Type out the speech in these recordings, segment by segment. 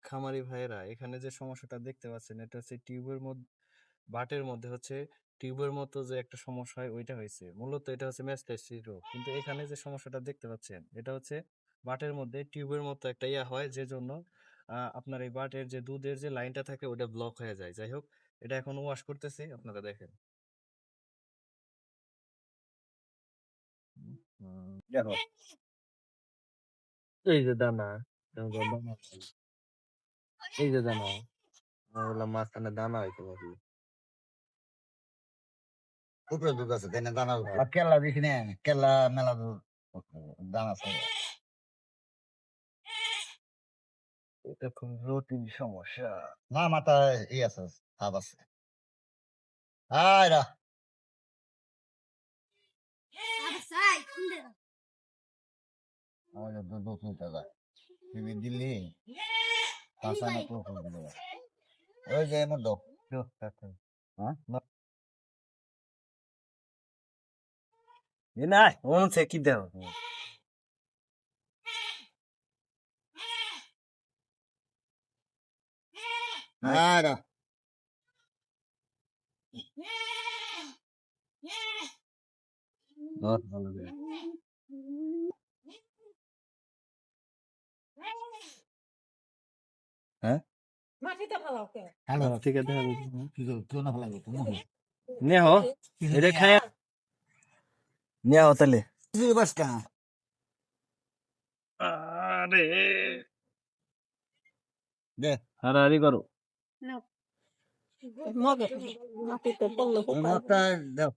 খামারি ভাইয়েরা এখানে যে সমস্যাটা দেখতে পাচ্ছেন এটা হচ্ছে বাটের মধ্যে হচ্ছে টিউবের মতো যে একটা সমস্যা হয় ওইটা হয়েছে। মূলত এটা হচ্ছে ম্যাস্টাইসিস রোগ। কিন্তু এখানে যে সমস্যাটা দেখতে পাচ্ছেন এটা হচ্ছে বাটের মধ্যে টিউবের মতো একটা হয় যে জন্য আপনার এই বাটের যে দুধের যে লাইনটা থাকে ওটা ব্লক হয়ে যায়। যাই হোক, এটা এখন ওয়াশ করতেছি, আপনারা দেখেন। দেখো, এই যে দানা, এই যে দানা, মাঝখানে দানা হইতে পারি। উপরে দুধ আছে তাই না দানা আর কেলা দেখি না কেলা মেলা দুধ দানা আছে এটা খুব জটিল সমস্যা। না মাথায় আছে সাপ আছে আয়রা আমাদের দুধ দুধ নিতে যায় তুমি দিল্লি পাঁচানো প্রফুল দিলে ওই যে এমন দো হ্যাঁ এ নাই ওন সে কি দেও আয়রা বহুত ভালো রে। হ্যাঁ হ্যালো ঠিক আছে কি করো তুই না ভালো লাগে তুমি নে হো এটা খায়া নিয়ে আও তাহলে। তুই বাস কা আরে দে হারাহারি করো। মাথা দাও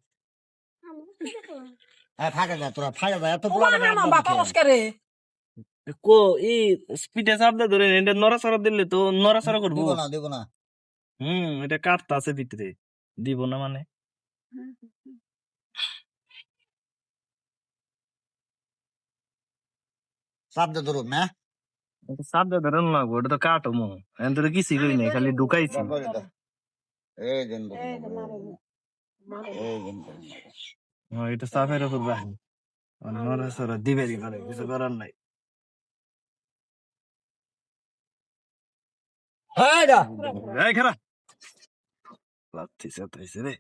ফাঁকা যা তোরা ফাঁকা যা এত পোলা কো ই স্পিডে চাপদা ধরে এটা নড়াচড়া দিলে তো নড়াচড়া করবো। দেব না এটা কাটতা আছে ভিতরে, দিব না মানে চাপ দে ধরো না চাপদা ধরে লাগবো, ওটা তো কাটো মো এখন তো কিছুই করি নাই, খালি ঢুকাইছি। এই দিন এই দিন এটা চাপের উপর বাহি নড়াচড়া দিবে পারে, কিছু করার নাই। হায়রা এই খারাপ লাথি চাতাইছে রে।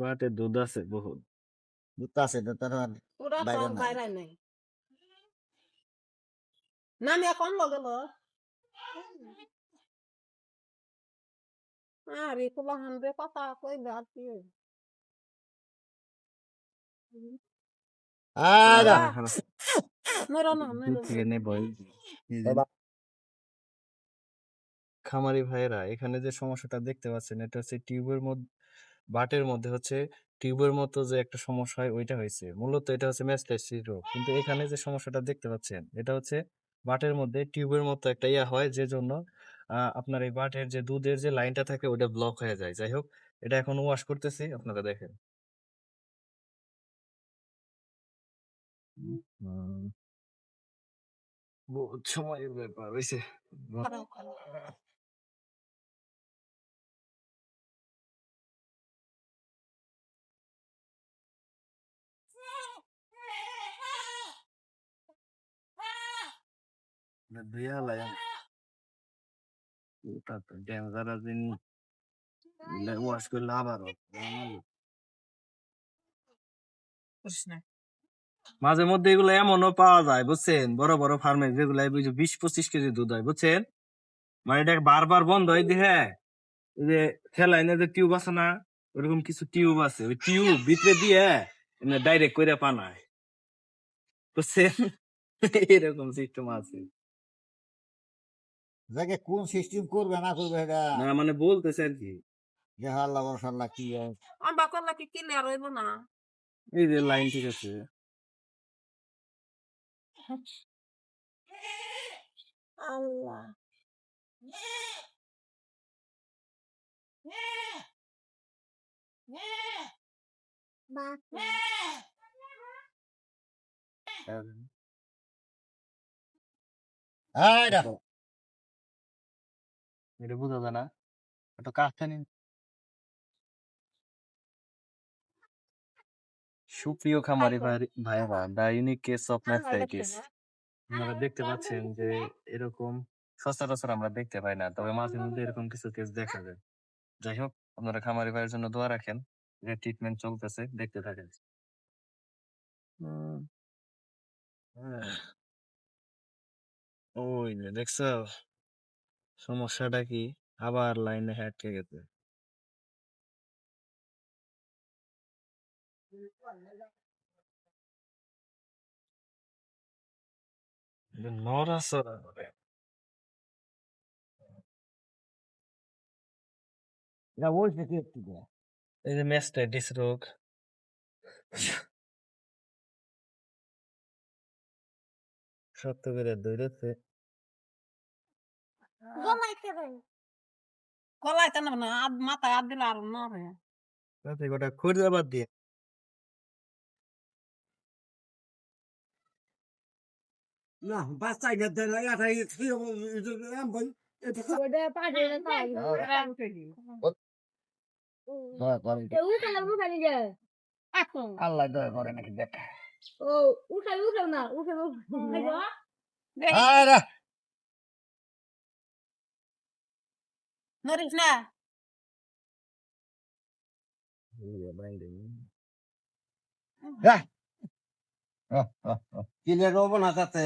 বাটে দুধ আছে বহুত। দুধ আছে তো তার বাইরে নাই নামিয়া কম গেল আরে কুলাহান রে কথা কই দাঁড়ি আয়রা মেরা না দুধ থেকে নেবো খামারি ভাইয়েরা এখানে যে সমস্যাটা দেখতে পাচ্ছেন এটা হচ্ছে বাটের মধ্যে হচ্ছে টিউবের মতো যে একটা সমস্যা হয় ওইটা হয়েছে। মূলত এটা হচ্ছে ম্যাস্টাইসিস রোগ। কিন্তু এখানে যে সমস্যাটা দেখতে পাচ্ছেন এটা হচ্ছে বাটের মধ্যে টিউবের মতো একটা হয় যে জন্য আপনার এই বাটের যে দুধের যে লাইনটা থাকে ওটা ব্লক হয়ে যায়। যাই হোক, এটা এখন ওয়াশ করতেছি, আপনারা দেখেন। বহুত সময়ের ব্যাপার হয়েছে। ধুইয়া লাগে ওটা তো ডেঞ্জারাস জিনিস, ওয়াশ করলে আবার মাঝে মধ্যে এগুলো এমনও পাওয়া যায় বুঝছেন, বড় বড় ফার্মে যেগুলো 20-25 কেজি দুধ হয় বুঝছেন, মানে এটা বারবার বন্ধ হয় দিয়ে এই যে ফেলাইনে যে টিউব আছে না, ওরকম কিছু টিউব আছে, ওই টিউব ভিতরে দিয়ে ডাইরেক্ট করে পানায় বুঝছেন। এরকম সিস্টেম আছে যাকে কোন সিস্টেম করবে না করবে এটা না, মানে বলতেছে আর কি। যে হাল্লা বসাল্লা কি আমরা করলে কি ক্লিয়ার হইব না এই যে লাইন ঠিক আছে। আল্লাহ এই দেখো এটা বোঝা যায় না একটু কাছে নিন। সুপ্রিয় খামারি ভাইরা, দা ইউনিক কেস অফ ম্যাস্টাইটিস আপনারা দেখতে পাচ্ছেন যে এরকম সচরাচর আমরা দেখতে পাই না, তবে মাঝে মধ্যে এরকম কিছু কেস দেখা যায়। যাই হোক, আপনারা খামারি ভাইয়ের জন্য দোয়া রাখেন, এটা ট্রিটমেন্ট চলতেছে, দেখতে থাকেন। উম, আহ, ওই যে দেখছো সমস্যাটা কি, আবার লাইনে আটকে গেছে। নড়াচড়া করে। এটা বলছে কি একটু দে। এই যে ম্যাস্টাইটিস রোগ, শক্ত করে ধরেছে। গলায় টানে না মাথায় হাত দিলে আর নড়ে তাতে গোটা খুঁজে বাদ দিয়ে না বাচ্চাই না দেন এটা কি আমি বল এটা দয়া করে আল্লাহ দয়া করে নাকি দেখ আরে নড়িস না কিনে রবো না তাতে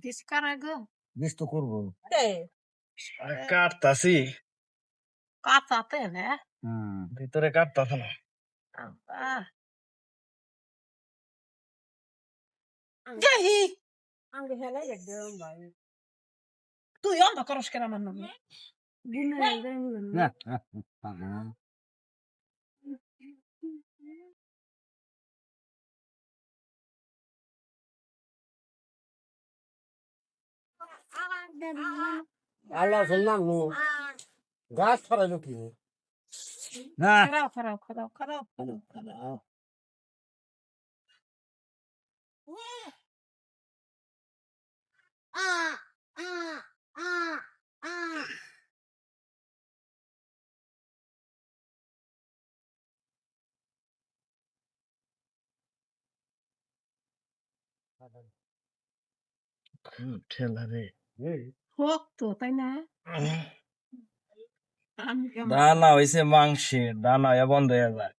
ডিসকারা গো বেশ তো করবো কাটতাছি, কাঁচাতে না ভিতরে কাটতাছে না। যাই তুই অন্ধ করস কেন আমার নামে আল্লাহ শুনলাম গাছ ছড়াইলো কি না খারাপ খারাপ খারাপ খারাপ খারাপ খারাপ ঠেলা রে। হোক তো তাই না আমি কেমন দানা হইছে মাংসের, দানা হইয়া বন্ধ হয়ে যায়।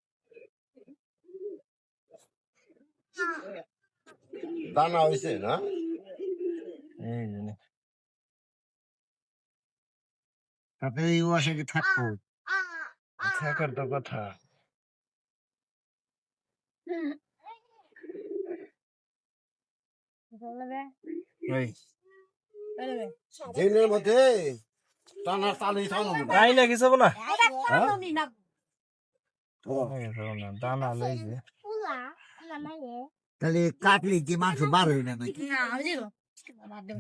দানা হয়েছে না এই জন্য তাতে এই ওয়াশে কি থাকবো থাকার তো কথা। এই দিনের মধ্যে টানা চালু থানো তাই না কিছু না, হ্যাঁ? দানা লইছে। তাহলে কাটলি কি মাংস বার হই না নাকি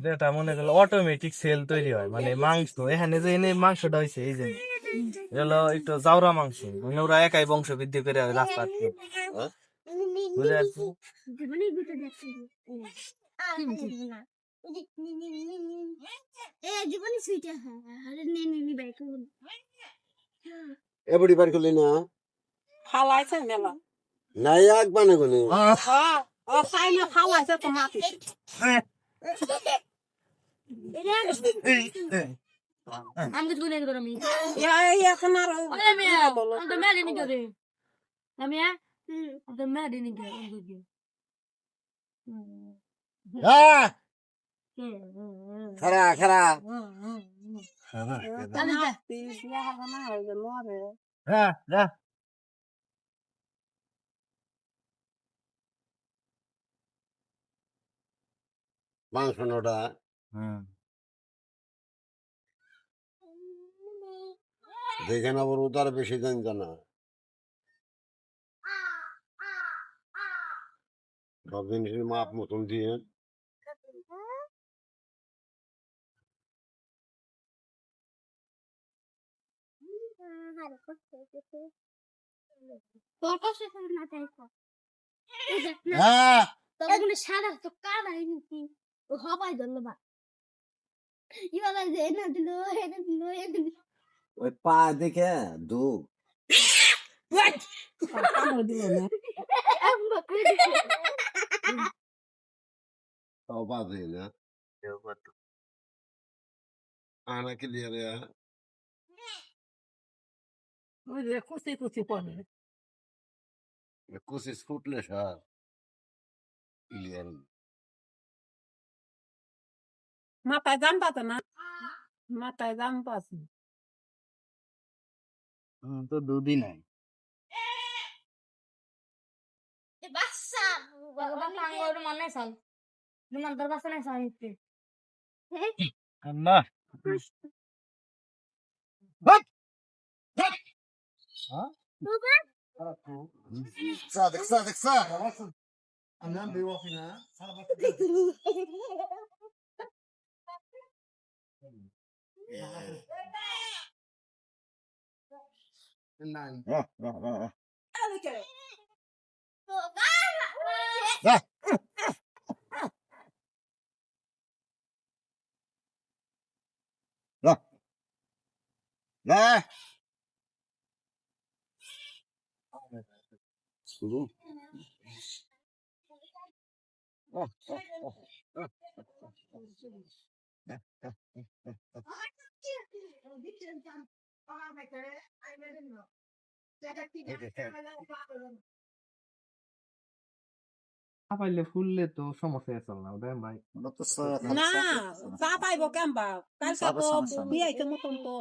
যেটা মনে করলো অটোমেটিক সেল তৈরি হয়, মানে মাংস এখানে যে এনে মাংসটা হয়েছে এই যে এগুলো একটু জাউরা মাংস, মানে ওরা একাই বংশ বৃদ্ধি করে রাস্তা বুঝে আসছি। এবড়ি বার করলি না ফালাইছে মেলা নাই এক বানে গনে ও সাইলে ফালাইছে তো মাটি আমি তো গুনে গরমি এখন আর আমি মেলে নি করে আমি আমি মেলে নি করে হ্যাঁ খারা খারা হ্যাঁ হ্যাঁ মাংস নোটা দেখে না বড় তার বেশি জানতো না সব জিনিসের মাপ মতন দিয়ে তোর কাছে না চাইছো হ্যাঁ এগুলো সারা তো কাদাই নিতি ও হবাই ধন্যবাদ এবার যে এনে দিল ওই পা দেখে দু কামড় দিল না তাও পা দিয়ে না আনা ক্লিয়ার ওই যে কুচি কুচি পড়ে কোশিশ ফুটলে সব ক্লিয়ার মাথায় জাম পাতো না মাথায় জাম পাচ্ছি তো দুদিন নাই বাচ্চা বাবা আঙ্গুর মনে চল তোমার দর বাচ্চা নাই সাইতে না صادق صادق صادق أنا بيوفينا نعم لا لا পাইলে ফুললে তো সমস্যা আছে না ওটা ভাই না চা পাইব কেমবা কালকে তো বিয়াইতে মতন তো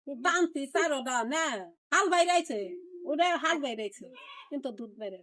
বানতি চারোটা না হাল বাইরাইছে ওটা হাল বাইরাইছে কিন্তু দুধ বাইরে